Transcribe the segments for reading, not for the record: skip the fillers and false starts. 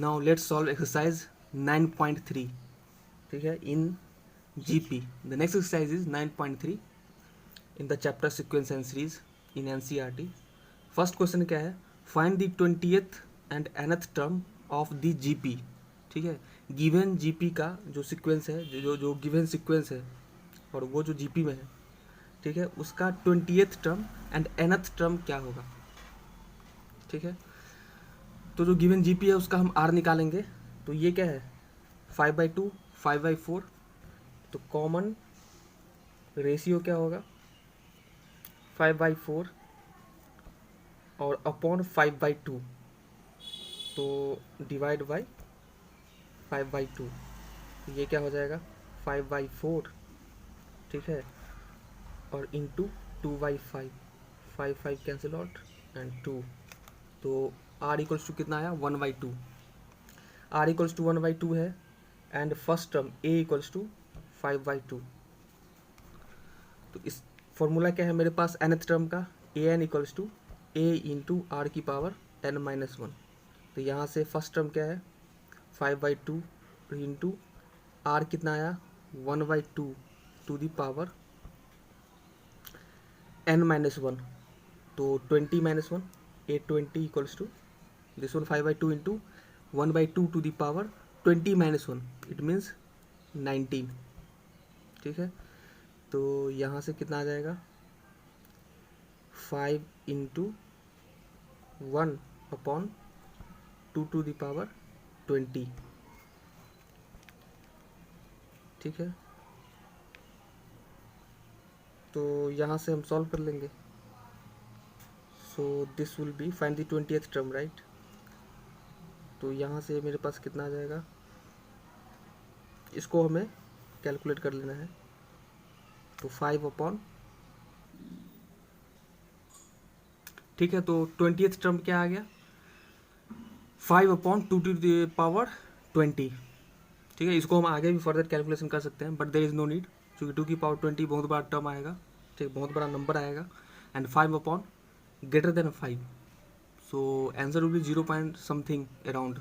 Now let's solve exercise 9.3. ठीक है, इन GP. The next exercise is 9.3 in the chapter sequence and series in NCERT. First question क्या है, find the 20th and nth term of the GP. ठीक है, given GP का जो sequence है, जो गिवन सीक्वेंस है और वो जो GP में है, ठीक है, उसका 20th term and nth term क्या होगा. ठीक है, तो जो गिवन GP है उसका हम R निकालेंगे. तो ये क्या है, 5/2, 5/4. तो कॉमन रेशियो क्या होगा, 5/4 और अपॉन 5/2. तो डिवाइड बाई 5/2. तो ये क्या हो जाएगा, 5/4. ठीक है, और इंटू 2/5. 5 cancel out and 2. तो R इक्वल्स टू कितना आया, 1/2. R इक्वल्स टू 1/2 है and first term A equals to 5/2. तो इस फॉर्मूला क्या है मेरे पास nth टर्म का, an equals to a into are की पावर n-1. तो यहाँ से फर्स्ट टर्म क्या है, 5/2 इंटू आर कितना आया, 1/2 टू दी पावर n-1. तो 20-1, 820 equals to this one 5/2 into 1/2 to the power 20-1. It means 19. ठीक है, तो यहाँ से कितना आ जाएगा, 5 इंटू 1/2 टू दी पावर 20. ठीक है, तो यहाँ से हम सॉल्व कर लेंगे. सो this will B find the 20th term, right. तो यहाँ से मेरे पास कितना आ जाएगा, इसको हमें कैलकुलेट कर लेना है. तो 5 ठीक है, तो 20th टर्म क्या आ गया, 5/2 टू द पावर 20. ठीक है, इसको हम आगे भी फर्दर कैलकुलेशन कर सकते हैं, but there is no need, क्योंकि 2 की पावर 20 बहुत बड़ा टर्म आएगा. ठीक, बहुत बड़ा नंबर आएगा. And 5/greater than 5. So answer will be 0 point something around.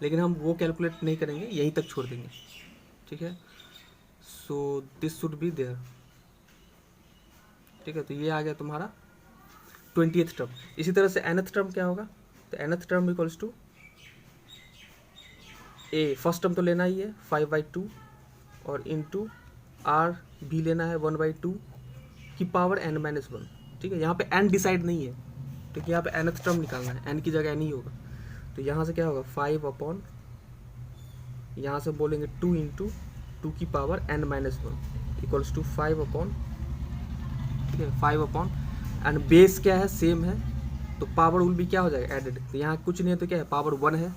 लेकिन हम वो कैलकुलेट नहीं करेंगे, यहीं तक छोड़ देंगे. ठीक है, so this should be there. ठीक है, तो ये आ गया तुम्हारा 20th टर्म. इसी तरह से nth टर्म क्या होगा, तो nth term equals to a, first term तो लेना ही है 5/2 और इंटू आर भी लेना है 1/2 की पावर n-1. ठीक है, यहाँ पे n डिसाइड नहीं है, ठीक है, यहाँ पे nth टर्म निकालना है, n की जगह n ही होगा. तो यहाँ से क्या होगा, 5 यहाँ से बोलेंगे 2 इंटू 2 की पावर n-1 इक्वल्स टू 5 ठीक है, 5 एंड बेस क्या है, सेम है. तो पावर विल भी क्या हो जाएगा, एडेड. तो यहाँ कुछ नहीं है, तो क्या है, पावर 1 है.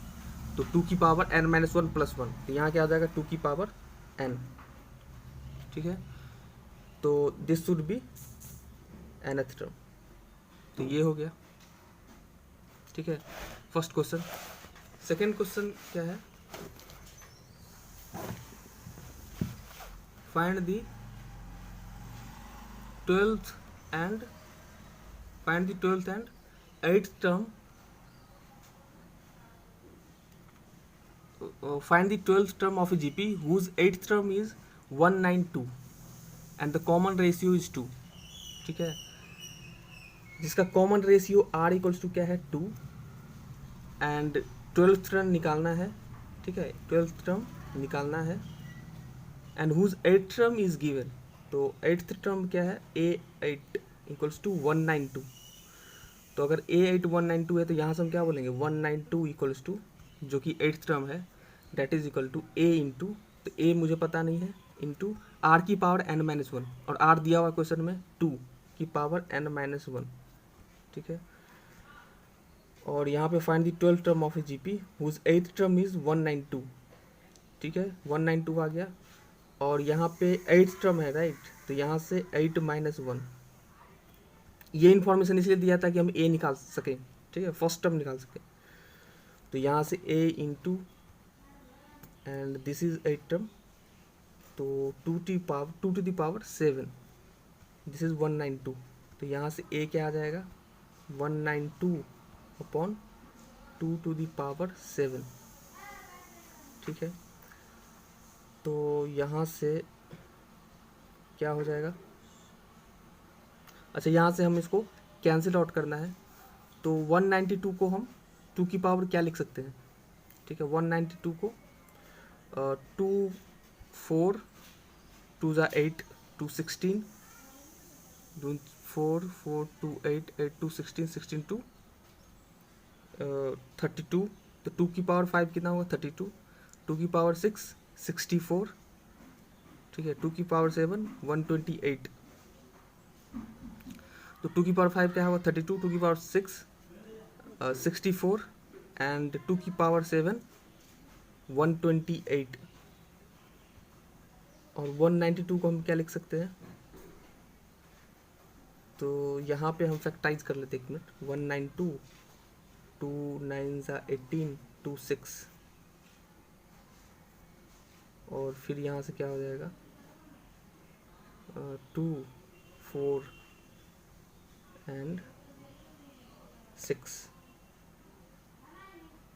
तो 2 की पावर n-1 प्लस 1. तो यहाँ क्या आ जाएगा, 2 की पावर n. ठीक है, तो this should B nth term. तो ये हो गया. ठीक है, फर्स्ट क्वेश्चन. सेकेंड क्वेश्चन क्या है, find the 12th and 8th term. Find the 12th term of a GP whose 8th term is 192 and the common ratio is 2. ठीक है, जिसका common ratio R equals to क्या है, 2. And 12th term निकालना है. ठीक है, 12th टर्म निकालना है and whose 8th term is given. तो 8th टर्म क्या है, A8 इक्वल्स टू 192. तो अगर A8 192 है तो यहाँ से हम क्या बोलेंगे, 192 इक्वल्स टू जो कि 8th टर्म है, that is equal to A into, तो A मुझे पता नहीं है, इंटू R की पावर n-1 और R दिया हुआ क्वेश्चन में 2 की पावर n-1. ठीक है, और यहाँ पे find the 12th term of a GP whose 8th term is 192. ठीक है, 192 आ गया. और यहाँ पे 8th टर्म है, राइट. तो यहाँ से 8-1. ये इन्फॉर्मेशन इसलिए दिया था कि हम A निकाल सकें. ठीक है, फर्स्ट टर्म निकाल सकें. तो यहाँ से A into and this is 8th term. तो 2 to the power 7. This is 192. तो यहाँ से A क्या आ जाएगा, 192 अपॉन 2 टू द पावर 7. ठीक है, तो यहाँ से क्या हो जाएगा, अच्छा यहाँ से हम इसको कैंसिल आउट करना है, तो 192 को हम 2 की पावर क्या लिख सकते हैं, ठीक है, 192 को 2 4 2 ज़ा 8 2 16 4 4 2 8 8 2 16 16 2 32, तो 2 की पावर 5 कितना होगा 32, 2 की पावर 6 64, ठीक है, 2 की पावर 7 128, तो 2 की पावर 5 क्या होगा 32, 2 की पावर 6 64 एंड 2 की पावर 7 128, और 192 को हम क्या लिख सकते हैं, तो यहाँ पे हम फैक्टराइज कर लेते हैं, 1 मिनट, 192 2 9 ज़ा 18 2 6, और फिर यहाँ से क्या हो जाएगा 2 4 एंड 6,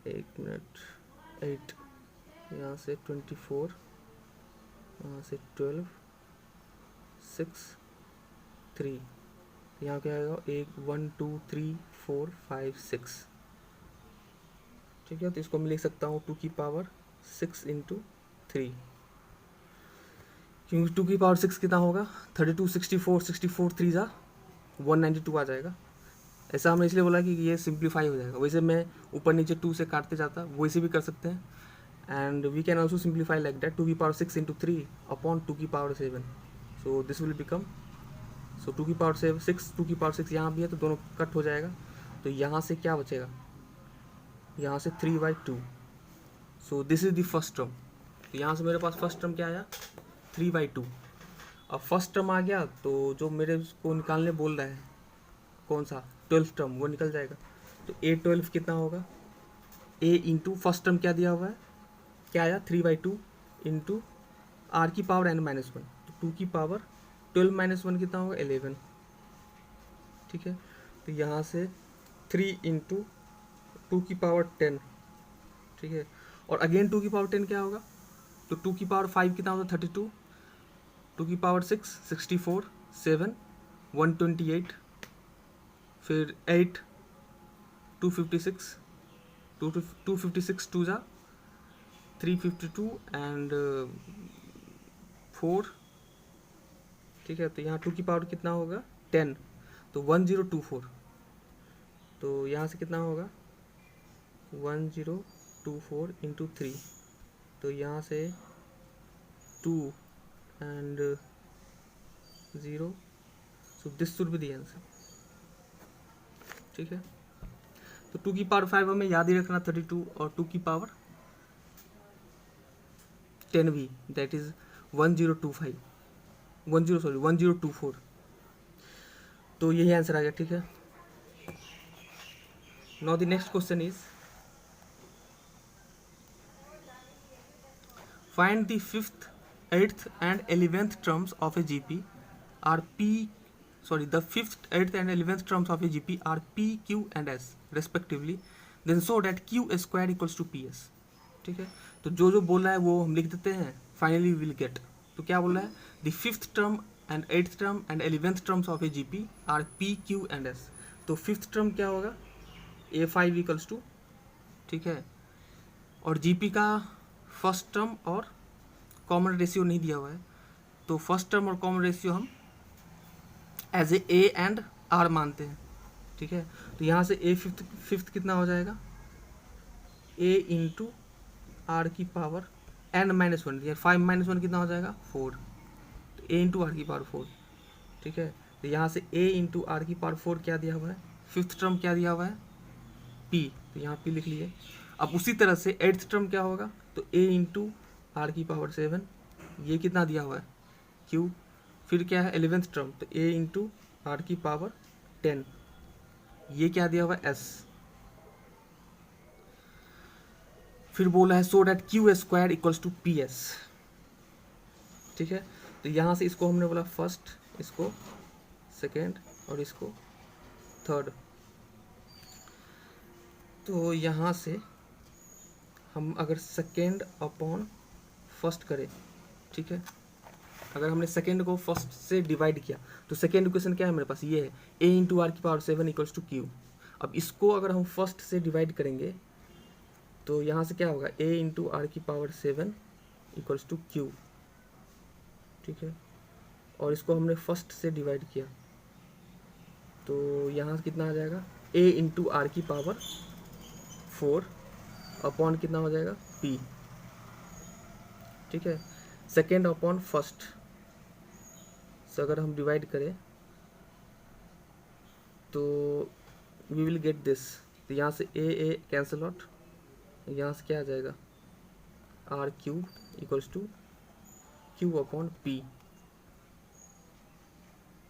1 मिनट 8, यहाँ से 24, यहाँ से 12 6 3, यहाँ क्या आएगा 1 2 3 4 5 6, ठीक है, तो इसको मैं लिख सकता हूँ 2 की पावर 6 इंटू 3, क्योंकि 2 की पावर 6 कितना होगा 32 64 64 3 ज़ा 192 आ जाएगा। ऐसा हमने इसलिए बोला कि ये सिंप्लीफाई हो जाएगा, वैसे मैं ऊपर नीचे 2 से काटते जाता वैसे भी कर सकते हैं, and we can also simplify like that 2 की पावर 6 इंटू 3 अपॉन 2 की power 7, so this will become, so 2 की पावर 6 2 की पावर 6 यहाँ भी है तो दोनों कट हो जाएगा, तो यहाँ से क्या बचेगा, यहाँ से 3/2, so this is the first term, तो यहाँ से मेरे पास फर्स्ट टर्म क्या आया 3/2, अब फर्स्ट टर्म आ गया तो जो मेरे को निकालने बोल रहा है कौन सा 12th टर्म वो निकल जाएगा, तो A12 कितना होगा, A इंटू फर्स्ट टर्म क्या दिया हुआ है, क्या आया 3/2 इंटू R की पावर n-1, तो 2 की पावर 12 - 1 कितना होगा 11, ठीक है, तो यहाँ से 3 इंटू 2 की पावर 10, ठीक है, और अगेन 2 की पावर 10 क्या होगा, तो 2 की पावर 5 कितना होगा 32, 2 की पावर 6 64 7 128, फिर 8 256 256 2 ज़ा 352 एंड 4, ठीक है, तो यहाँ 2 की पावर कितना होगा 10, तो 1024, तो यहाँ से कितना होगा 1024 इंटू 3, तो यहाँ से 2 and 0, so this should B the answer, ठीक है, तो 2 की पावर 5 हमें याद ही रखना 32, और 2 की पावर 10 भी दैट इज 1024, तो यही आंसर आ गया, ठीक है। Now the next question is find the 5th 8th and 11th terms of a GP are the 5th 8th and 11th terms of a GP are P Q and S respectively, then show that Q square equals to PS, ठीक है, तो जो जो बोल रहा है वो हम लिख देते हैं, फाइनली विल गेट, तो क्या बोल रहा है the 5th term and 8th term and 11th terms of a GP are P Q and S, तो 5th टर्म क्या होगा A5 इक्वल्स टू, ठीक है, और GP का फर्स्ट टर्म और कॉमन रेशियो नहीं दिया हुआ है, तो फर्स्ट टर्म और कॉमन रेशियो हम एज ए एंड आर मानते हैं, ठीक है, तो यहाँ से ए फिफ्थ कितना हो जाएगा ए इंटू आर की पावर n-1, या 5-1 कितना हो जाएगा 4, तो ए इंटू आर की पावर 4, ठीक है, तो यहाँ से ए इंटू आर की पावर 4 क्या दिया हुआ है, 5th टर्म क्या दिया हुआ है p, तो यहाँ p लिख लिए। अब उसी तरह से 8th टर्म क्या होगा, तो a इंटू आर की पावर 7, ये कितना दिया हुआ है q, फिर क्या है 11th टर्म, तो a इंटू आर की पावर 10, ये क्या दिया हुआ है s, फिर बोला है so that q square equals to p S, ठीक है, तो यहाँ से इसको हमने बोला फर्स्ट, इसको सेकेंड और इसको थर्ड, तो यहाँ से हम अगर सेकेंड अपॉन फर्स्ट करें, ठीक है, अगर हमने सेकेंड को फर्स्ट से डिवाइड किया तो सेकेंड इक्वेशन क्या है मेरे पास, ये है a इंटू आर की पावर 7 इक्वल्स टू क्यू। अब इसको अगर हम फर्स्ट से डिवाइड करेंगे तो यहाँ से क्या होगा, a इंटू आर की पावर 7 इक्वल्स टू क्यू, ठीक है। और इसको हमने फर्स्ट से डिवाइड किया तो यहाँ से कितना आ जाएगा, a इंटू आर की पावर 4 अपॉन कितना हो जाएगा p, ठीक है, सेकेंड अपॉन फर्स्ट से अगर हम डिवाइड करें तो वी विल गेट दिस। तो यहाँ से ए कैंसिल आउट, यहाँ से क्या आ जाएगा, r cube equals to q upon p,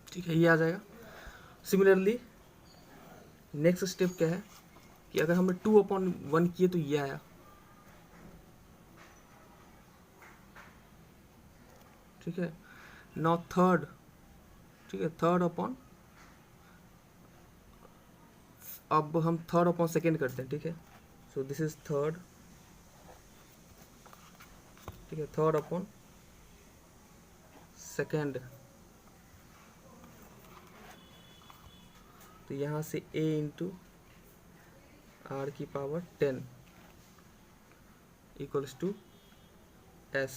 ठीक है, ये आ जाएगा। सिमिलरली नेक्स्ट स्टेप क्या है कि अगर हमने 2/1 किए तो ये आया, ठीक है। नाउ थर्ड, ठीक है, थर्ड अपॉन, अब हम थर्ड अपॉन सेकेंड करते हैं, ठीक है। सो दिस इज थर्ड, ठीक है, थर्ड अपॉन सेकेंड। तो यहाँ से a इंटू आर की पावर 10 इक्वल्स टू s,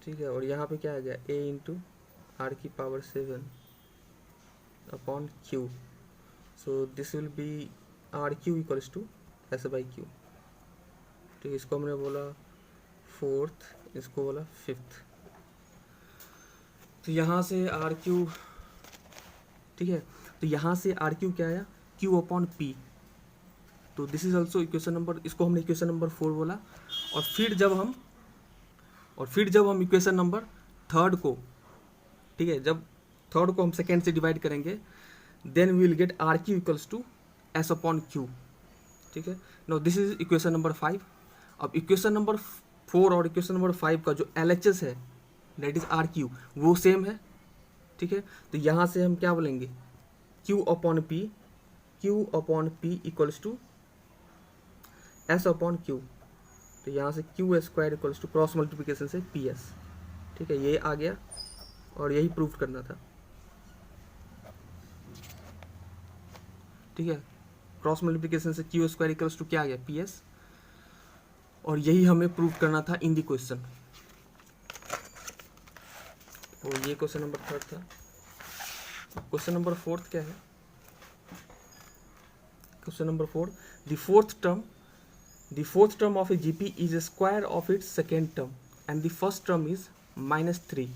ठीक है। और यहाँ पे क्या आ गया, a इंटू आर की power 7 upon q। So this will be R Q equals to S by Q, ठीक है। इसको हमने बोला फोर्थ, इसको बोला फिफ्थ। तो यहाँ से आर क्यू, ठीक है, तो यहाँ से आर क्यू क्या आया, क्यू अपॉन पी। तो this is also equation number, इसको हमने इक्वेशन नंबर 4 बोला। और फिर जब हम इक्वेशन नंबर थर्ड को, ठीक है, जब थर्ड को हम सेकेंड से डिवाइड करेंगे then we will get R Q equals to S upon Q, ठीक है। No this is equation number 5। अब इक्वेशन नंबर 4 और इक्वेशन नंबर 5 का जो LHS है दैट इज आर क्यू, वो सेम है, ठीक है। तो यहाँ से हम क्या बोलेंगे, Q upon P equals to S upon Q. तो यहाँ से Q square equals to cross multiplication से पी एस, ठीक है, ये आ गया और यही प्रूव करना था, ठीक है। क्रॉस मल्टीप्लिकेशन से क्यू स्क्वायर इक्वल्स टू क्या आ गया, पी एस, और यही हमें प्रूव करना था इन दी क्वेश्चन। और ये क्वेश्चन नंबर 3 था। क्वेश्चन नंबर 4 क्या है, question number 4, the fourth term of A GP is square of its second term and the first term is -3,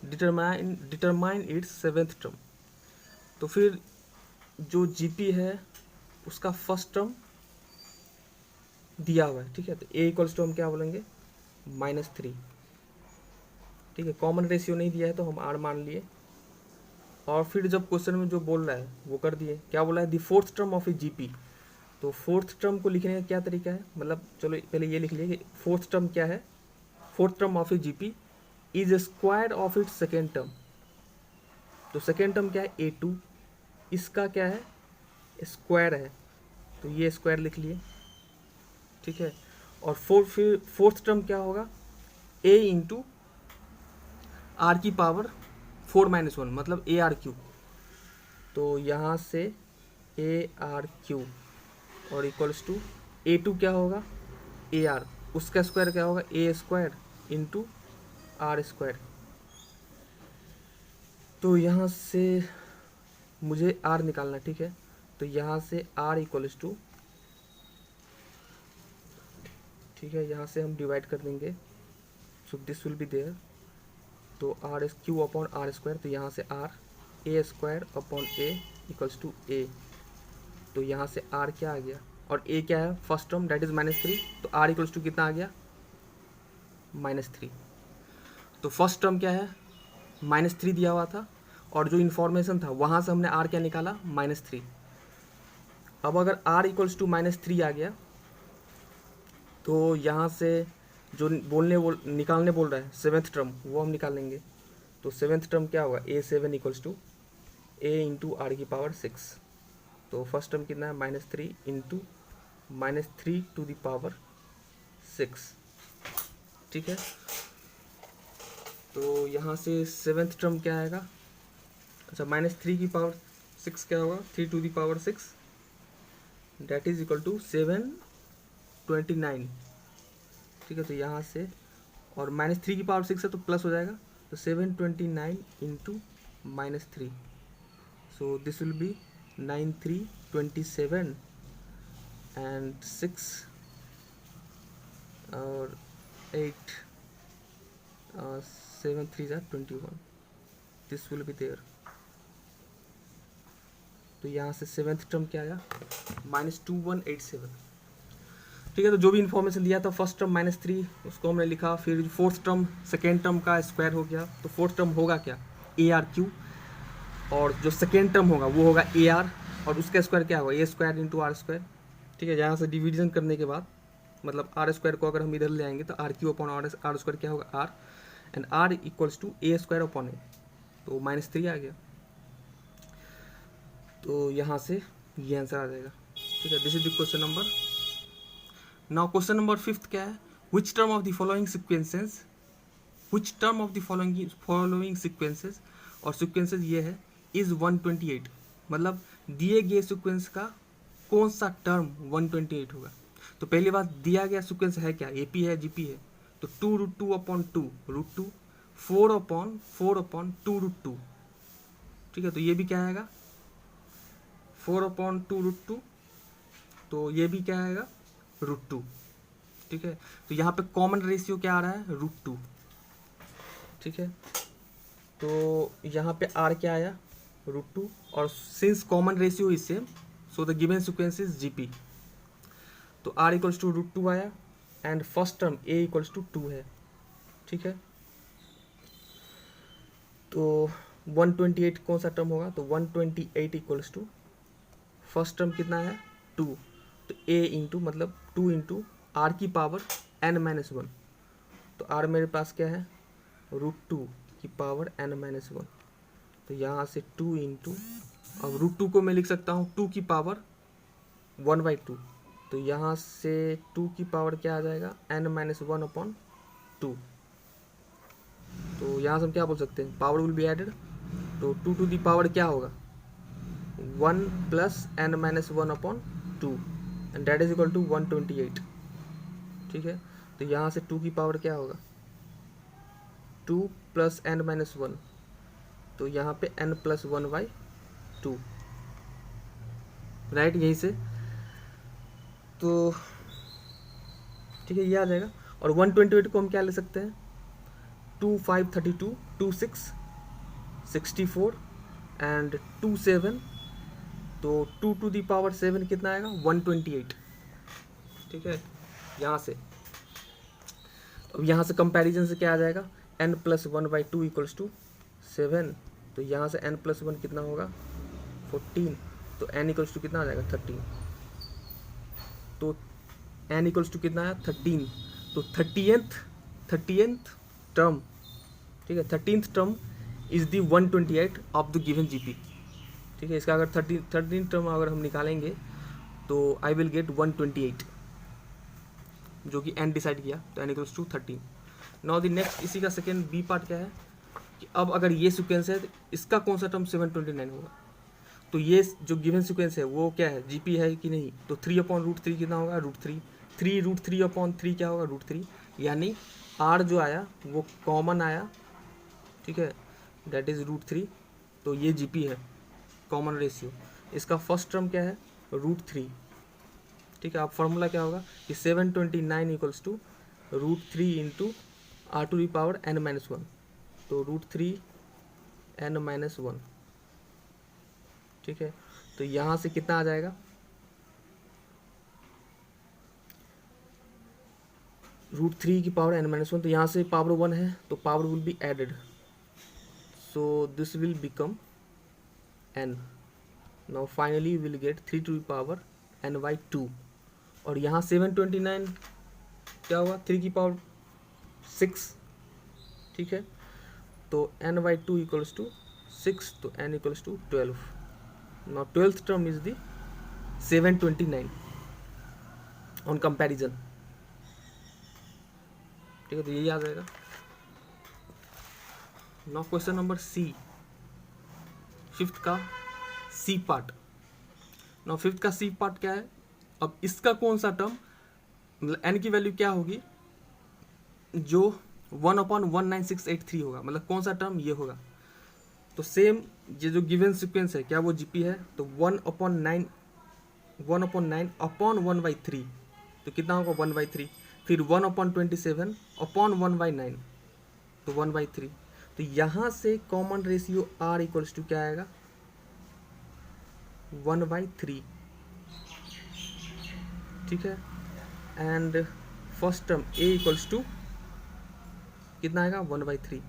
determine its seventh term. तो फिर जो जीपी है उसका फर्स्ट टर्म दिया हुआ है, ठीक है। तो ए इक्वल्स टू हम क्या बोलेंगे, -3, ठीक है। कॉमन रेशियो नहीं दिया है तो हम आर मान लिए। और फिर जब क्वेश्चन में जो बोल रहा है वो कर दिए, क्या बोला है, the fourth term of A GP. तो फोर्थ टर्म को लिखने का क्या तरीका है, मतलब चलो पहले ये लिख लिए कि फोर्थ टर्म क्या है, fourth term of A GP is square of its second term. तो सेकेंड टर्म क्या है, A2, इसका क्या है, स्क्वायर है, तो ये स्क्वायर लिख लिए, ठीक है। और फिर फोर्थ टर्म क्या होगा, A इंटू आर की पावर 4-1, मतलब ARQ। तो यहाँ से ARQ और इक्वल्स टू A2 क्या होगा, AR, उसका स्क्वायर क्या होगा, A square into R square. तो यहाँ से मुझे R निकालना, ठीक है। तो यहाँ से R इक्वल्स टू, ठीक है, यहाँ से हम डिवाइड कर देंगे, so this will be there. तो R S Q upon R square, तो यहाँ से R A square upon A equals to A. तो यहाँ से आर क्या आ गया, और ए क्या है, फर्स्ट टर्म दैट इज -3, तो आर इक्वल्स टू कितना आ गया, -3। तो फर्स्ट टर्म क्या है, -3 दिया हुआ था, और जो इन्फॉर्मेशन था वहाँ से हमने आर क्या निकाला, -3। अब अगर आर इक्वल्स टू -3 आ गया तो यहाँ से जो निकालने बोल रहा है सेवेंथ टर्म, वो हम निकालेंगे। तो सेवेंथ टर्म क्या होगा, A7 equals to A into are की पावर 6। तो फर्स्ट टर्म कितना है, -3 इंटू -3⁶, ठीक है। तो यहाँ से सेवेंथ टर्म क्या आएगा, अच्छा -3⁶ क्या होगा, 3⁶, डेट इज इक्वल टू 729, ठीक है। तो यहाँ से और -3⁶ है तो प्लस हो जाएगा, तो 729 into -3, so this will B 9327 and 6 और 8 7 3 21, दिस विल बी देयर। तो यहाँ से सेवेंथ टर्म क्या आया, -2187, ठीक है। तो जो भी इन्फॉर्मेशन दिया था, फर्स्ट टर्म -3 उसको हमने लिखा, फिर फोर्थ टर्म सेकेंड टर्म का स्क्वायर हो गया, तो फोर्थ टर्म होगा क्या, ARQ, और जो सेकेंड टर्म होगा वो होगा AR, और उसका स्क्वायर क्या होगा, A² इंटू R², ठीक है। यहाँ से डिवीजन करने के बाद मतलब R² को अगर हम इधर ले आएंगे तो RQ/R² क्या होगा, R, and R equals to A²/A, तो -3 आ गया। तो यहाँ से ये आंसर आ जाएगा, ठीक है। This is the question number. Now question number 5 क्या है, which term of the following sequences, और सीक्वेंसेस ये है इज 128, मतलब दिए गए सीक्वेंस का कौन सा टर्म 128 होगा। तो पहली बात, दिया गया सीक्वेंस है क्या, AP है, GP है, तो 2√2/2 √2, 4/4/2 ठीक है। तो ये भी क्या आएगा, 4/2 तो ये भी क्या आएगा, √2, ठीक है। तो यहाँ पे कॉमन रेशियो क्या आ रहा है, √2, ठीक है। तो यहाँ पे R क्या आया, √2, और since common ratio is same, so the given sequence is GP। तो R इक्वल्स टू √2 आया, and first term A equals to 2 है, ठीक है। तो 128 कौन सा टर्म होगा, तो 128 इक्वल्स टू फर्स्ट टर्म कितना है, 2, तो A इंटू मतलब 2 इंटू R की पावर n-1, तो R मेरे पास क्या है, √2 की पावर n-1, तो यहाँ से 2 इंटू, अब √2 को मैं लिख सकता हूँ 2 की पावर 1/2, तो यहाँ से 2 की पावर क्या आ जाएगा, n-1/2, तो यहाँ से हम क्या बोल सकते हैं, पावर विल बी एडेड, तो 2 टू दी पावर क्या होगा, 1 + n-1/2, and that is equal to 128, ठीक है। तो यहाँ से 2 की पावर क्या होगा, 2 + n-1, तो यहाँ पे n + 1/2, राइट, यहीं से तो ठीक है, ये आ जाएगा। और 128 को हम क्या ले सकते हैं, 2 5 32 2 6 64 एंड 2 7, तो 2 टू दी पावर 7 कितना आएगा, 128, ठीक है। यहाँ से अब यहाँ से कंपैरिजन से क्या आ जाएगा, n + 1/2 इक्वल्स टू 7, तो यहाँ से n + 1 कितना होगा, 14, तो n इक्वल्स टू कितना आ जाएगा, 13, तो n इक्वल्स टू कितना है, 13, तो 30th टर्म, ठीक है, 13th term is the 128 of the given GP, ठीक है। इसका अगर 13 टर्म अगर हम निकालेंगे तो आई विल गेट 128, जो कि n डिसाइड किया, तो n equals to 13। Now the next, इसी का सेकेंड B पार्ट क्या है कि अब अगर ये सीक्वेंस है तो इसका कौन सा टर्म 729 होगा। तो ये जो गिवन सीक्वेंस है वो क्या है, GP है कि नहीं, तो 3/√3 कितना होगा, √3, 3√3/3 क्या होगा, √3, यानी R जो आया वो कॉमन आया, ठीक है, दैट इज √3, तो ये GP है, कॉमन रेशियो। इसका फर्स्ट टर्म क्या है, √3, ठीक है। अब फॉर्मूला क्या होगा कि 729 equals to √3 into R⁴ n-1, तो √3 n-1, ठीक है। तो यहाँ से कितना आ जाएगा, √3 की पावर n-1, तो यहाँ से पावर 1 है तो power will be added, so this will become n। Now finally will get 3 n/2, और यहाँ 729 क्या होगा, 3 की पावर 6, ठीक है, तो n/2 इक्वल्स टू 6, तो n equals to 12। Now 12th term is the 729, on comparison. ठीक है, तो यही आ जाएगा। Now question number C, fifth का सी पार्ट। नाउ फिफ्थ का सी पार्ट क्या है, अब इसका कौन सा टर्म, मतलब एन की वैल्यू क्या होगी, जो 1/19683 होगा, मतलब कौन सा टर्म ये होगा। तो सेम ये जो गिवन सीक्वेंस है क्या वो जीपी है, तो 1/9 1/9/1/3, तो कितना होगा 1/3, फिर 1/27/1/9, तो 1/3। तो यहाँ से common ratio R equals to क्या आएगा, 1/3। ठीक है, and first term A equals to कितना आएगा 1/3।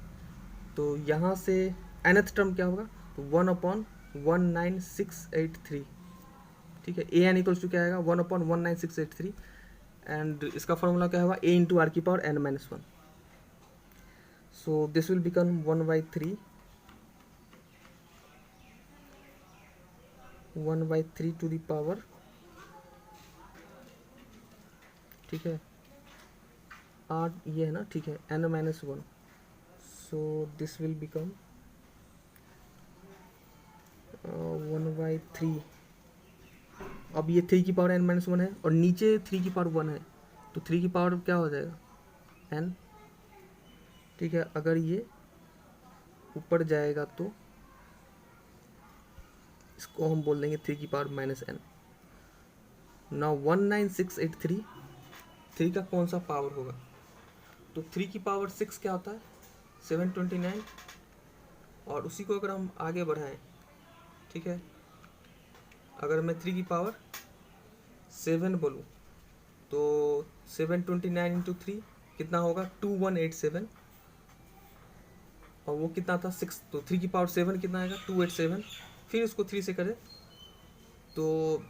तो यहाँ से nth टर्म क्या होगा, तो 1/19683। ठीक है, ए एन इक्वल्स टू क्या आएगा 1/19683, एंड इसका फॉर्मूला क्या होगा a इंटू आर की power n-1। So this will become 1/3 to the power, ठीक है, आर ये है ना, ठीक है, n-1। So this will become 1/3। अब ये 3 की पावर n-1 है और नीचे 3 की पावर 1 है, तो 3 की पावर क्या हो जाएगा n। ठीक है, अगर ये ऊपर जाएगा तो इसको हम बोल देंगे 3 की पावर -n। नाउ 19683 3 का कौन सा पावर होगा, तो 3 की पावर 6 क्या होता है 729, और उसी को अगर हम आगे बढ़ाएं, ठीक है, अगर मैं 3 की पावर 7 बोलूँ तो 729 इंटू 3 कितना होगा 2187, और वो कितना था 6, तो 3 की पावर 7 कितना आएगा 287, फिर इसको 3 से करें तो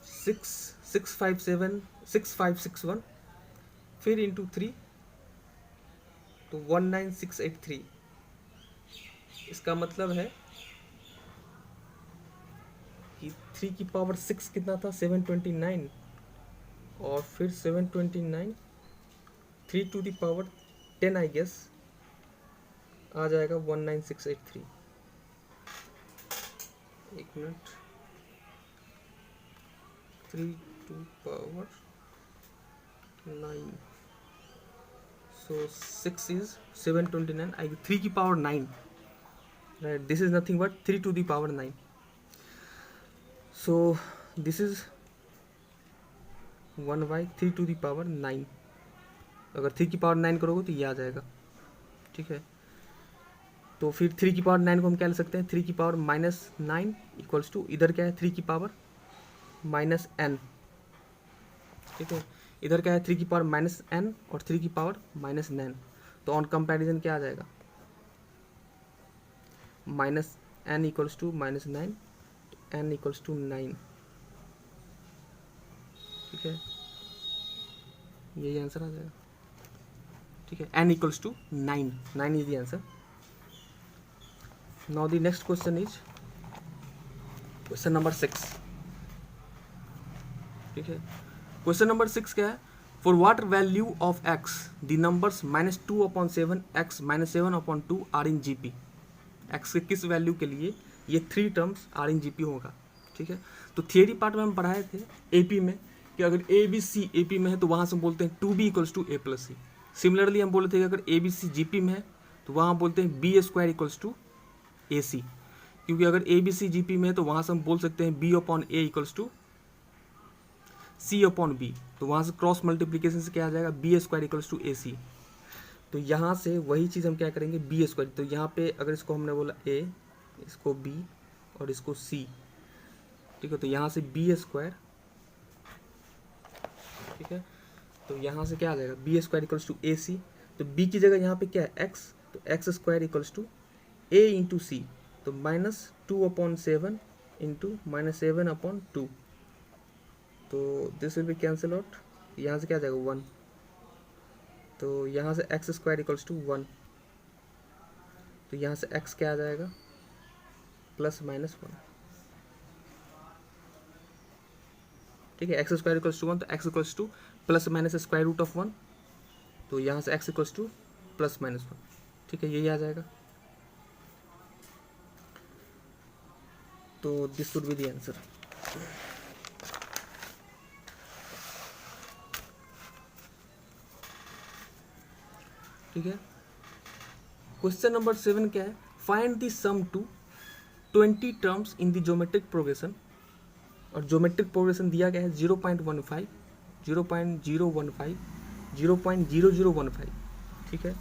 6561, फिर इंटू 3 तो 19683। इसका मतलब है कि 3 की पावर 6 कितना था 729, और फिर 729 3 to the power 10 I guess आ जाएगा 19683। एक मिनट, 3 to power 9, so 6 is 729, I 3 की power 9, right, this is nothing but 3 to the power 9, so this is 1/3 to the power 9। अगर 3 की पावर 9 करोगे तो ये आ जाएगा। ठीक है, तो फिर 3 की पावर 9 को हम क्या ले सकते हैं, 3 की पावर -9 इक्वल्स टू इधर क्या है 3 की पावर -n। ठीक है, इधर क्या है 3 की पावर -n और 3 की पावर -9, तो ऑन कंपैरिजन क्या आ जाएगा -n equals to -9, n equals to 9। ठीक है, यही आंसर आ जाएगा। ठीक है, n equals to 9 is the answer. Now the next question is question number 6। ठीक है, क्वेश्चन नंबर 6 क्या है, for what value of x the numbers -2/7 x -7/2 are in GP. x के किस वैल्यू के लिए ये 3 टर्म्स आर इन जीपी होगा। ठीक है, तो थियरी पार्ट में हम पढ़ाए थे एपी में कि अगर ए बी सी एपी में है तो वहाँ से हम बोलते हैं 2b equals to a+c। Similarly हम बोले थे कि अगर ए बी सी जीपी में है तो वहाँ बोलते हैं b² इक्वल्स टू ac, क्योंकि अगर ए बी सी जीपी में है तो वहाँ से हम बोल सकते हैं b/a इक्वल्स टू c/b, तो वहाँ से क्रॉस मल्टीप्लीकेशन से क्या आ जाएगा b² इक्वल्स टू ac। तो यहाँ से वही चीज़ हम क्या करेंगे b², तो यहाँ पे अगर इसको हमने बोला a, इसको b और इसको c, ठीक है, तो यहाँ से b², ठीक है, तो यहाँ से क्या आ जाएगा b² इक्वल्स टू ac, तो b की जगह यहाँ पे क्या है x, तो x² equals to a into C, तो -2/7 इंटू -7/2, तो this will be cancel out, यहाँ से क्या आ जाएगा 1, तो यहाँ से x² इक्वल्स टू 1, तो यहाँ से x क्या आ जाएगा +-1। ठीक है, एक्स स्क्वायर इक्वल्स टू 1, तो X equals to plus minus square root of 1, तो यहाँ से X equals to plus minus 1, ठीक है, यही आ जाएगा। तो this would be the answer. ठीक है, क्वेश्चन नंबर 7 क्या है, find the sum to 20 terms in the geometric progression, और ज्योमेट्रिक प्रोग्रेशन दिया गया है 0.15, 0.015, 0.0015, ठीक है,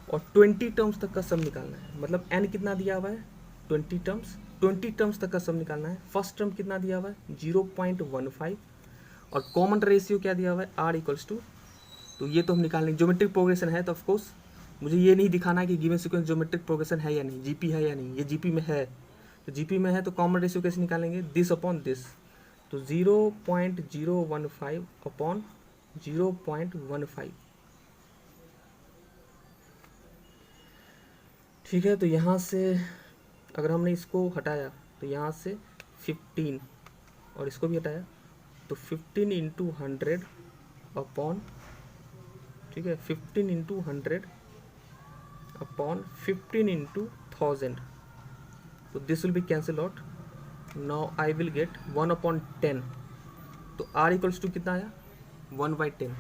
और 20 टर्म्स तक का सम निकालना है। मतलब n कितना दिया हुआ है 20 टर्म्स, 20 टर्म्स तक का सम निकालना है। फर्स्ट टर्म कितना दिया हुआ है 0.15, और कॉमन रेशियो क्या दिया हुआ है r इक्वल्स टू, तो ये तो हम निकालेंगे। ज्योमेट्रिक प्रोग्रेशन है तो ऑफकोर्स मुझे ये नहीं दिखाना है कि गिवन सीक्वेंस ज्योमेट्रिक प्रोग्रेशन है या नहीं, जीपी है या नहीं, ये जीपी में है, तो जीपी में है तो कॉमन रेशियो कैसे निकालेंगे, दिस अपॉन दिस, तो 0.015 अपॉन 0.15, ठीक है। तो यहाँ से अगर हमने इसको हटाया तो यहाँ से 15 और इसको भी हटाया तो 15 इंटू 100 अपॉन, ठीक है, 15 इंटू 100 अपॉन 15 इंटू 1000, तो this will be cancel out. Now I will get 1 upon 10, तो r इक्वल्स टू कितना आया 1/10,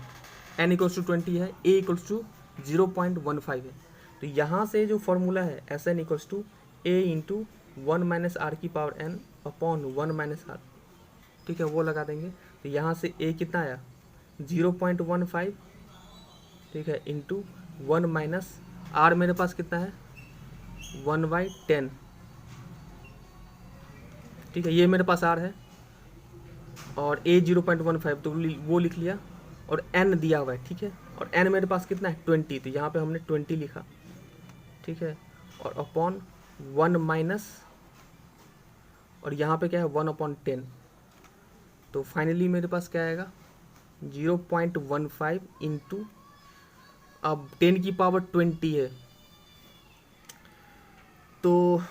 n इक्वल्स टू 20 है, a इक्वल्स टू 0.15 है, तो यहाँ से जो फॉर्मूला है S N equals to a into 1 minus R की power n upon 1 minus R, ठीक है, वो लगा देंगे। तो यहाँ से a कितना आया 0.15, ठीक है, इंटू 1 माइनस आर मेरे पास कितना है 1/10, ठीक है, ये मेरे पास आर है, और a 0.15 तो वो लिख लिया, और n दिया हुआ है, ठीक है, और n मेरे पास कितना है 20, तो यहाँ पे हमने 20 लिखा, ठीक है, और अपॉन 1 माइनस, और यहाँ पे क्या है 1 अपॉन 10, तो फाइनली मेरे पास क्या आएगा 0.15 इंटू, अब 10 की पावर 20 है, तो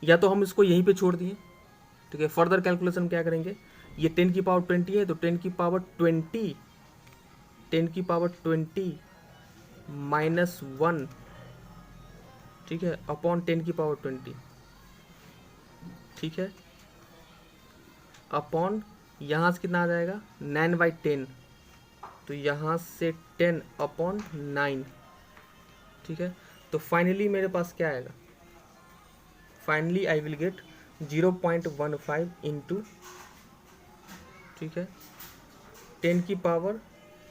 या तो हम इसको यहीं पे छोड़ दिए, ठीक है, फर्दर कैलकुलेशन क्या करेंगे, ये 10 की पावर 20 है तो 10 की पावर 20, 10 की पावर 20 माइनस 1, ठीक है, अपॉन 10 की पावर 20, ठीक है, अपॉन यहाँ से कितना आ जाएगा 9/10, तो यहाँ से 10 अपॉन 9, ठीक है, तो फाइनली मेरे पास क्या आएगा, finally I will get 0.15 into, ठीक है, 10 की पावर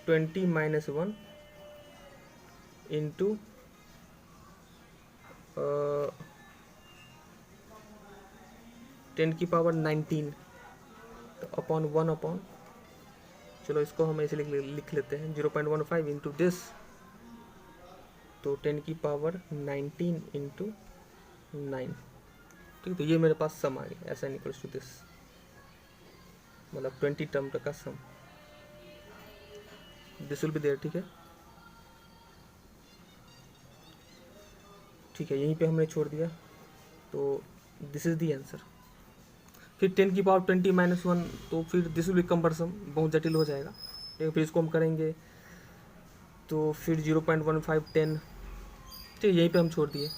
20 माइनस 1 इंटू 10 की पावर 19, तो अपॉन 1 अपॉन, चलो इसको हम ऐसे लिख लेते हैं 0.15 इंटू दिस, तो 10 की पावर 19 इंटू 9, ठीक है, तो ये मेरे पास सम आ गया, ऐसा इक्वल्स टू दिस, मतलब 20 टर्म तक का सम, दिस विल बी देयर, ठीक है, ठीक है, यहीं पे हमने छोड़ दिया, तो दिस इज द आंसर। फिर 10 की पावर 20 माइनस 1, तो फिर दिस विल बी कम्बरसम, बहुत जटिल हो जाएगा, ठीक है, फिर इसको हम करेंगे तो फिर 0.15 10, ठीक है, यहीं पे हम छोड़ दिए,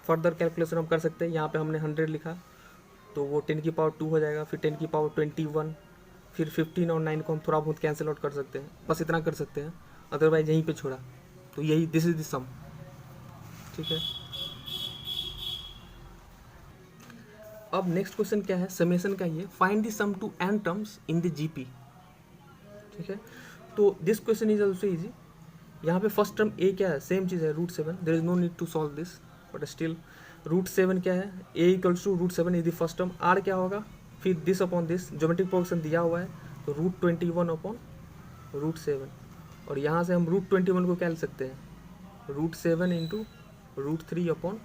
फर्दर कैलकुलेशन हम कर सकते हैं, यहाँ पे हमने 100 लिखा तो वो 10 की पावर 2 हो जाएगा, फिर 10 की पावर 21, फिर 15 और 9 को हम थोड़ा बहुत कैंसिल आउट कर सकते हैं, बस इतना कर सकते हैं, अदरवाइज यहीं पे छोड़ा, तो यही दिस इज द सम, ठीक है। अब नेक्स्ट क्वेश्चन क्या है, समेशन का, ये find the sum to n terms in the GP, ठीक है, तो this question is also easy. यहाँ पे फर्स्ट टर्म a क्या है, सेम चीज़ है √7, there is no need to solve this, but still √7 क्या है, a इक्वल्स टू √7 is the first term, r क्या होगा, फिर this upon this, geometric progression दिया हुआ है तो √21 अपॉन √7, और यहाँ से हम √21 को क्या लिख सकते हैं √7 इंटू √3 अपॉन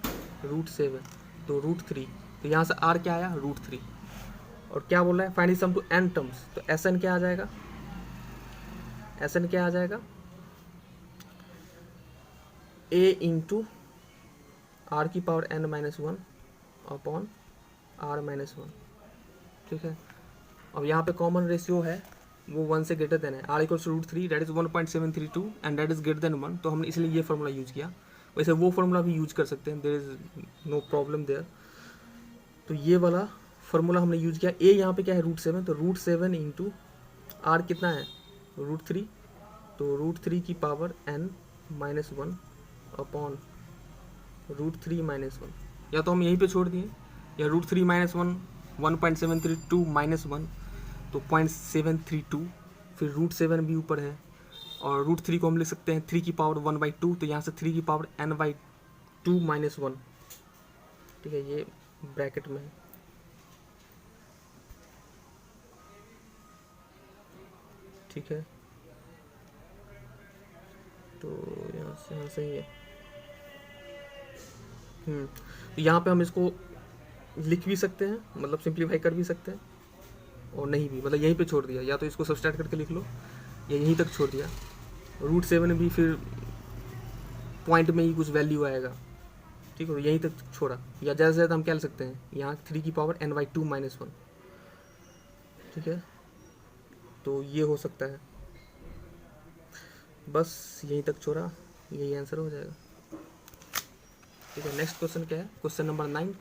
√7, तो √3, तो यहाँ से r क्या आया √3, और क्या बोल रहा है find sum to n terms, तो Sn क्या आ जाएगा, Sn क्या आ जाएगा a इंटू r की पावर n-1 अपॉन r-1, ठीक है, अब यहाँ पे कॉमन रेशियो है वो 1 से ग्रेटर देन है, r equals to √3 that is 1.732 and that is greater than 1, तो हमने इसलिए ये फार्मूला यूज किया। वैसे वो फार्मूला भी यूज कर सकते हैं, there is no problem there. तो ये वाला फार्मूला हमने यूज किया। a यहाँ पे क्या है √7, तो √7 इंटू r कितना है √3, तो √3 की पावर n -1 अपॉन √3 -1, या तो हम यहीं पे छोड़ दिए, या √3 -1 1.732 -1 तो 0.732, फिर √7 भी ऊपर है, और √3 को हम लिख सकते हैं 3 की पावर 1/2, तो यहाँ से 3 की पावर n/2 -1, ठीक है, ये ब्रैकेट में है। ठीक है, तो यहाँ से यहाँ सही है। तो यहाँ पे हम इसको लिख भी सकते हैं, मतलब सिंप्लीफाई कर भी सकते हैं, और नहीं भी, मतलब यहीं पे छोड़ दिया, या तो इसको सब्सट्रैक्ट करके लिख लो या यहीं तक छोड़ दिया। √7 भी फिर पॉइंट में ही कुछ वैल्यू आएगा, ठीक है, यहीं तक छोड़ा, या ज़्यादा से ज़्यादा हम क्या लिख सकते हैं यहाँ 3 की पावर n/2 -1, ठीक है, तो ये हो सकता है, बस यहीं तक छोड़ा, यही आंसर हो जाएगा। ठीक है, नेक्स्ट क्वेश्चन क्या है, क्वेश्चन नंबर 9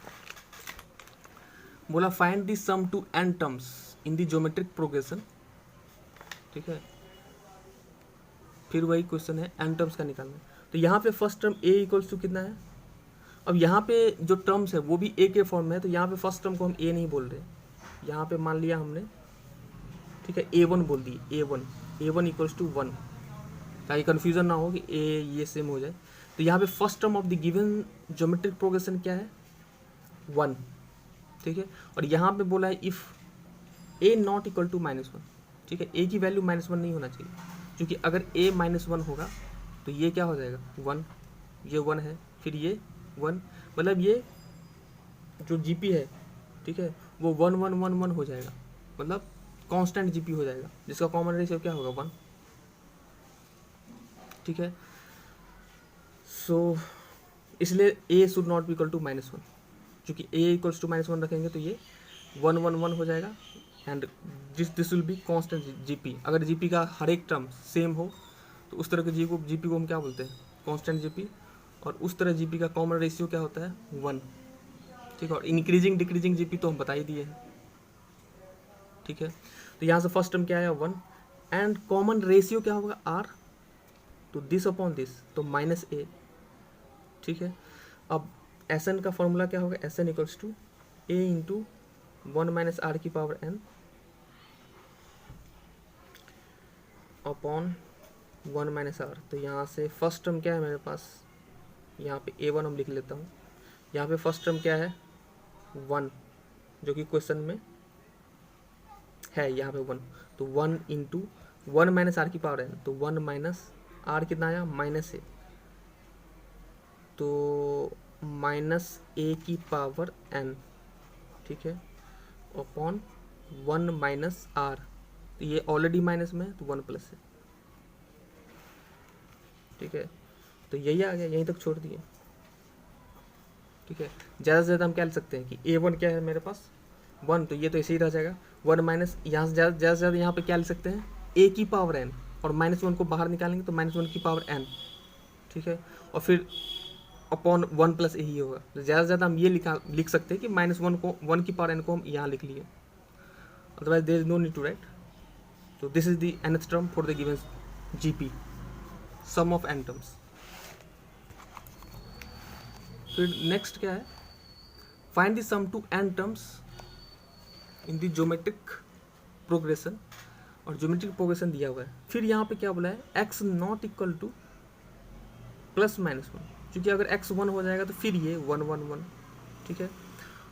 बोला find the sum to n terms in the geometric progression. ठीक है, फिर वही क्वेश्चन है n टर्म्स का निकालना। तो यहाँ पे first term a equals to कितना है, अब यहाँ पे जो टर्म्स है वो भी a के फॉर्म में है, तो यहाँ पे फर्स्ट टर्म को हम a नहीं बोल रहे, यहाँ पे मान लिया हमने, ठीक है, a1 बोल दी, a1 इक्वल्स टू 1, ताकि कन्फ्यूजन ना हो कि a ये सेम हो जाए। तो यहाँ पे first term of the given geometric progression क्या है 1, ठीक है, और यहाँ पे बोला है if a not equal to -1, ठीक है, a की वैल्यू -1 नहीं होना चाहिए, क्योंकि अगर a -1 होगा तो ये क्या हो जाएगा 1, ये 1 है, फिर ये 1, मतलब ये जो GP है, ठीक है, वो 1 1 1 1 हो जाएगा, मतलब कांस्टेंट GP हो जाएगा, जिसका कॉमन रेशियो क्या होगा 1, ठीक है। सो इसलिए a should not be equal to -1, क्योंकि a इक्वल्स टू -1 रखेंगे तो ये 1 1 1 हो जाएगा, and this will be constant GP। अगर GP का हर एक टर्म सेम हो तो उस तरह के GP को हम क्या बोलते हैं कांस्टेंट GP, और उस तरह GP का कॉमन रेशियो क्या होता है 1, ठीक है, और इंक्रीजिंग डिक्रीजिंग GP तो हम बता ही दिए हैं, ठीक है। तो यहाँ से फर्स्ट टर्म क्या आया 1, एंड कॉमन रेशियो क्या होगा R, तो दिस अपॉन दिस, तो -a, ठीक है। अब Sn का फॉर्मूला क्या होगा, Sn equals to a into 1 - r की पावर n अपॉन 1 - r। तो यहाँ से फर्स्ट टर्म क्या है मेरे पास, यहाँ पे a1 हम लिख लेता हूँ, यहाँ पे फर्स्ट टर्म क्या है 1, जो कि क्वेश्चन में है यहाँ पे 1, तो 1 इंटू 1 - r की पावर n, तो 1 - r कितना आया -a, तो -a की पावर n, ठीक है, अपॉन 1 - r, तो ये ऑलरेडी माइनस में है तो 1 प्लस है, ठीक है, तो यही आ गया, यहीं तक छोड़ दिए, ठीक है। ज़्यादा से ज़्यादा हम क्या लिख सकते हैं कि a1 क्या है मेरे पास 1, तो ये तो ऐसे ही रह जाएगा 1 माइनस, यहाँ से ज़्यादा से ज़्यादा यहाँ पे क्या लिख सकते हैं a की पावर n, और -1 को बाहर निकालेंगे तो -1 की पावर n, ठीक है, और फिर अपॉन 1 प्लस यही होगा, तो ज़्यादा से ज़्यादा हम ये लिख सकते हैं कि -1 को 1 की पावर n को हम यहाँ लिख लिए, otherwise there is no need to write. So this is the nth term for the given GP, sum of n terms। फिर नेक्स्ट क्या है, find the sum to n terms in the geometric progression, और geometric progression दिया हुआ है। फिर यहाँ पे क्या बोला है x नॉट इक्वल टू +-1, क्योंकि अगर x 1 हो जाएगा तो फिर ये 1 1 1, ठीक है,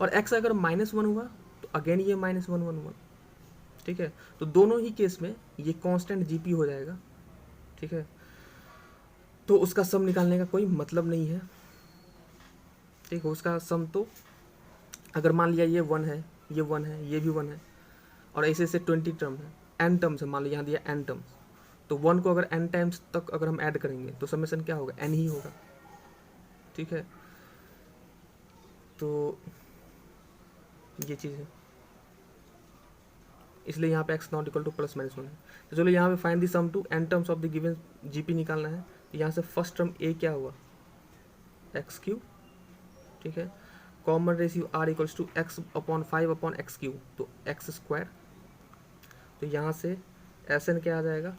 और x अगर -1 हुआ तो अगेन ये -1 1 1, ठीक है, तो दोनों ही केस में ये कांस्टेंट GP हो जाएगा, ठीक है, तो उसका सम निकालने का कोई मतलब नहीं है, ठीक है, उसका सम तो अगर मान लिया ये 1 है, ये 1 है, ये भी 1 है, और ऐसे ऐसे 20 टर्म है, n टर्म्स है, मान लिया यहाँ दिया n टर्म्स, तो 1 को अगर n टाइम्स तक अगर हम ऐड करेंगे तो समेशन क्या होगा n ही होगा, ठीक है, तो ये चीज़ है। इसलिए यहाँ पे x not equal to plus minus 1 है। तो चलो यहाँ पे find the sum to n terms of the given GP निकालना है। तो यहाँ से फर्स्ट टर्म a क्या हुआ, एक्स क्यू, ठीक है। Common ratio r equals to x upon 5 upon X Q, तो एक्स स्क्वायर। तो यहाँ से एस एन क्या आ जाएगा,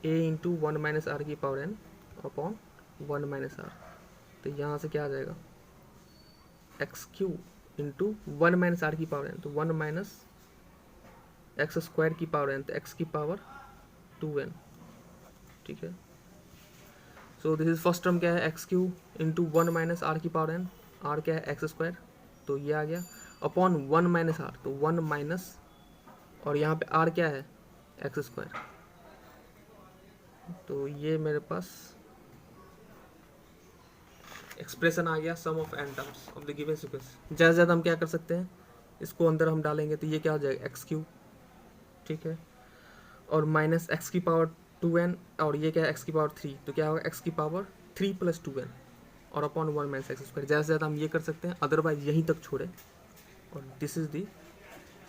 a इंटू 1 माइनस आर की power n upon 1 minus R. तो यहाँ से क्या आ जाएगा, X Q into 1 minus R की पावर n, तो 1 माइनस एक्स स्क्वायर की पावर n, तो एक्स की पावर 2n, ठीक है। So this is first term क्या है, X Q into 1 minus R की पावर n, आर क्या है एक्स स्क्वायर, तो ये आ गया अपॉन 1 माइनस आर, तो 1 माइनस, और यहाँ पे आर क्या है एक्स स्क्वायर। तो ये मेरे पास एक्सप्रेशन आ गया sum of N terms of the given sequence. ज़्यादा से ज़्यादा हम क्या कर सकते हैं, इसको अंदर हम डालेंगे तो ये क्या हो जाएगा एक्स क्यू, ठीक है, और माइनस एक्स की पावर 2n, और ये क्या है एक्स की पावर 3, तो क्या होगा एक्स की पावर 3 प्लस 2n और अपॉन 1 माइनस एक्स स्क्वायर। ज़्यादा से ज़्यादा हम ये कर सकते हैं, अदरवाइज यहीं तक छोड़े। और this is the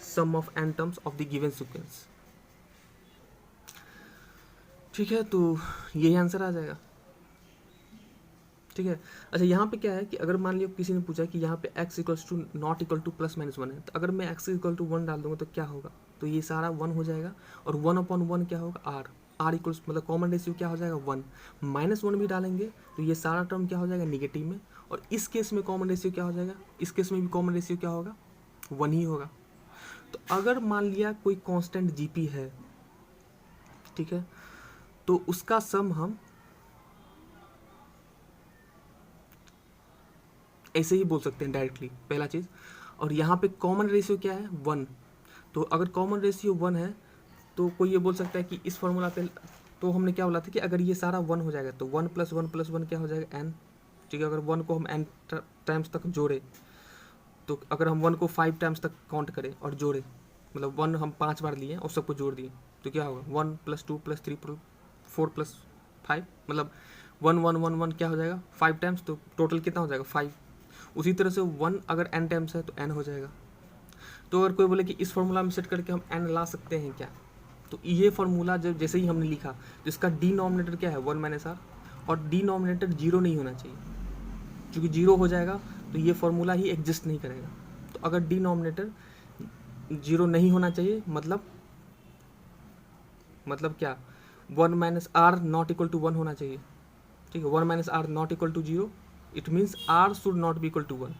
sum of N terms of the given sequence, ठीक है। तो यही आंसर आ जाएगा, ठीक है। अच्छा यहाँ पे क्या है कि अगर मान लियो किसी ने पूछा कि यहाँ पे x equals to not equal to plus minus 1 है, तो अगर मैं x इक्वल टू 1 डाल दूंगा तो क्या होगा, तो ये सारा 1 हो जाएगा, और 1 अपॉन 1 क्या होगा r इक्वल्स, मतलब कॉमन रेशियो क्या हो जाएगा 1, माइनस 1 भी डालेंगे तो ये सारा टर्म क्या हो जाएगा निगेटिव में, और इस केस में कॉमन रेशियो क्या हो जाएगा, इस केस में भी कॉमन रेशियो क्या होगा 1 ही होगा। तो अगर मान लिया कोई कांस्टेंट जीपी है, ठीक है, तो उसका सम हम ऐसे ही बोल सकते हैं डायरेक्टली, पहला चीज़। और यहाँ पे कॉमन रेशियो क्या है 1, तो अगर कॉमन रेशियो 1 है तो कोई ये बोल सकता है कि इस फॉर्मूला पे, तो हमने क्या बोला था कि अगर ये सारा 1 हो जाएगा तो 1 प्लस 1 प्लस 1 क्या हो जाएगा n, ठीक है। अगर 1 को हम n टाइम्स तक जोड़े, तो अगर हम 1 को 5 टाइम्स तक काउंट करें और जोड़े, मतलब 1 हम 5 बार लिए और सबको जोड़ दिए, तो क्या होगा 1 प्लस 2 प्लस 3 4 प्लस 5, मतलब 1 1 1 1 क्या हो जाएगा 5 टाइम्स, तो टोटल कितना हो जाएगा 5। उसी तरह से 1 अगर n टाइम्स है तो n हो जाएगा। तो अगर कोई बोले कि इस फॉर्मूला में सेट करके हम n ला सकते हैं क्या, तो ये फॉर्मूला जब जैसे ही हमने लिखा तो इसका डिनोमिनेटर क्या है 1 माइनस आर, और डिनोमिनेटर 0 नहीं होना चाहिए, क्योंकि 0 हो जाएगा तो ये फॉर्मूला ही एग्जिस्ट नहीं करेगा। तो अगर डिनोमिनेटर 0 नहीं होना चाहिए, मतलब क्या 1 minus R not equal to 1 होना चाहिए, ठीक है। 1 minus R not equal to 0, it means R should not be equal to 1,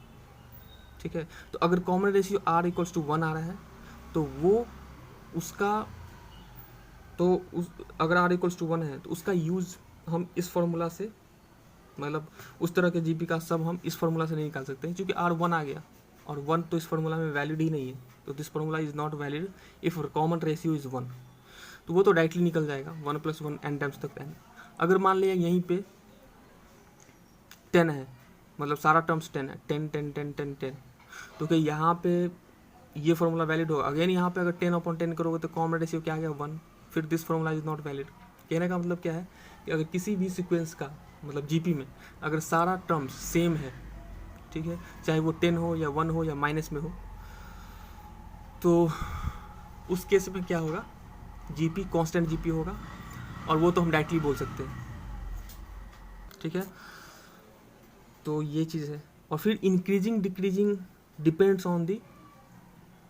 ठीक है। तो अगर common ratio R equals to 1 आ रहा है तो वो उसका, तो उस अगर आर इक्वल्स टू 1 है तो उसका यूज़ हम इस फॉर्मूला से, मतलब उस तरह के जीपी का सब हम इस फॉर्मूला से नहीं निकाल सकते हैं, क्योंकि आर 1 आ गया और 1 तो इस फॉर्मूला में वैलिड ही नहीं है। तो this formula is not valid if common ratio is 1, तो वो तो डायरेक्टली निकल जाएगा 1 प्लस 1 n टाइम्स तक n। अगर मान लिया यहीं पे 10 है, मतलब सारा टर्म्स 10 है, 10 10 10 10 10, तो क्या यहाँ पे ये फॉर्मूला वैलिड होगा। अगेन यहाँ पे अगर 10 अपॉन 10 करोगे तो कॉमन रेशियो क्या आ गया 1, फिर this formula is not valid. कहने का मतलब क्या है कि अगर किसी भी सीक्वेंस का, मतलब जीपी में अगर सारा टर्म्स सेम है, ठीक है, चाहे वो 10 हो या 1 हो या माइनस में हो, तो उस केस में क्या होगा, जीपी कांस्टेंट जीपी होगा, और वो तो हम डायरेक्टली बोल सकते हैं, ठीक है। तो ये चीज़ है। और फिर increasing decreasing depends on the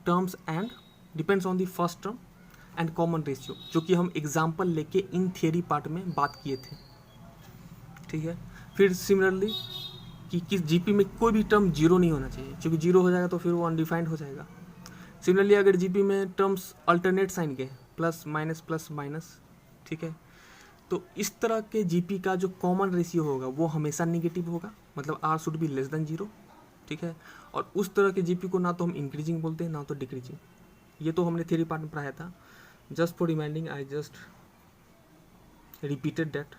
terms and depends on the first term and common ratio, जो कि हम एग्जाम्पल लेके इन थियरी पार्ट में बात किए थे, ठीक है। फिर सिमिलरली कि किस जीपी में कोई भी टर्म 0 नहीं होना चाहिए, क्योंकि 0 हो जाएगा तो फिर वो अनडिफाइंड हो जाएगा। सिमिलरली अगर जीपी में टर्म्स अल्टरनेट साइन के प्लस माइनस, ठीक है, तो इस तरह के जीपी का जो कॉमन रेशियो होगा वो हमेशा निगेटिव होगा, मतलब R should be less than 0, ठीक है। और उस तरह के जीपी को ना तो हम इंक्रीजिंग बोलते हैं ना तो डिक्रीजिंग। ये तो हमने थ्योरी पार्ट में पढ़ाया था, just for reminding I just repeated that,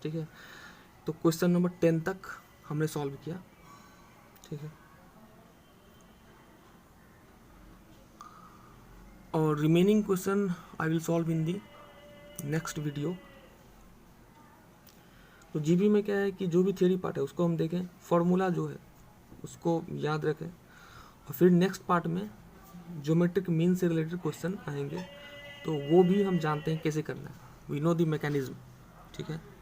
ठीक है। तो क्वेश्चन नंबर 10 तक हमने सॉल्व किया, ठीक है, और remaining question I will solve in the next video. तो जीपी में क्या है कि जो भी थ्योरी पार्ट है उसको हम देखें, फॉर्मूला जो है उसको याद रखें, और फिर नेक्स्ट पार्ट में ज्योमेट्रिक मीन से रिलेटेड क्वेश्चन आएंगे, तो वो भी हम जानते हैं कैसे करना है, वी नो द मैकेनिज्म, ठीक है।